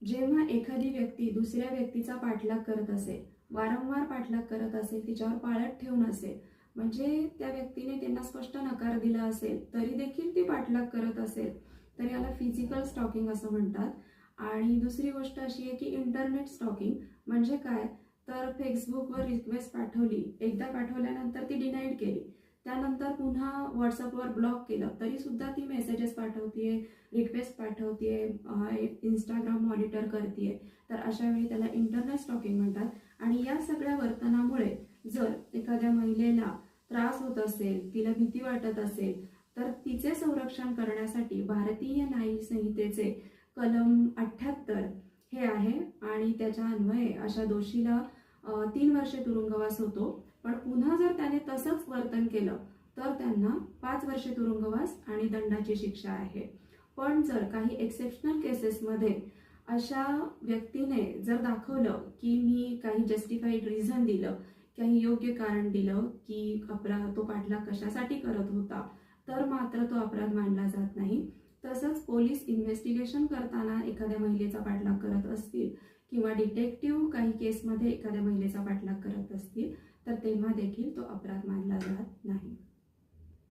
जेव्हा एखादी व्यक्ती दुसऱ्या व्यक्तीचा पाठलाग करत असेल, वारंवार पाठलाग करत असेल, तिच्यावर पाळत ठेवून असेल, म्हणजे त्या व्यक्तीने त्यांना स्पष्ट नकार दिला असेल तरी देखील ती पाठलाग करत असेल, तर याला फिजिकल स्टॉकिंग असं म्हणतात. आणि दुसरी गोष्ट अशी आहे की इंटरनेट स्टॉकिंग म्हणजे काय, तर फेसबुकवर रिक्वेस्ट पाठवली, एकदा पाठवल्यानंतर ती डिनाईड केली, त्यानंतर पुन्हा व्हॉट्सअपवर ब्लॉक केलं तरी सुद्धा ती मेसेजेस पाठवतीये, रिक्वेस्ट पाठवतीये, इंस्टाग्राम मॉनिटर करतीये, तर अशा वेळी त्याला इंटरनेट स्टॉकिंग म्हणतात. आणि या सगळ्या वर्तनामुळे जर एखाद्या महिलेला त्रास होत असेल, तिला भीती वाटत असेल, तर तिचे संरक्षण करण्यासाठी भारतीय न्याय संहितेचे कलम 78 हे आहे आणि त्याच्या अन्वये अशा दोषीला 3 वर्षे तुरुंगवास होतो. पण पुन्हा जर त्याने तसंच वर्तन केलं तर त्यांना 5 वर्षे तुरुंगवास आणि दंडाची शिक्षा आहे. पण जर काही एक्सेप्शनल केसेसमध्ये अशा व्यक्तीने जर दाखवलं की मी काही जस्टिफाईड रिझन दिलं, काही योग्य कारण दिलं की तो पाठलाग कशासाठी करत होता, तर मात्र तो अपराध मानला जात नाही. तसंच पोलीस इन्व्हेस्टिगेशन करताना एखाद्या महिलेचा पाठलाग करत असतील किंवा डिटेक्टिव्ह काही केसमध्ये एखाद्या महिलेचा पाठलाग करत असतील तर तेव्हा देखील तो अपराध मानला जात नाही.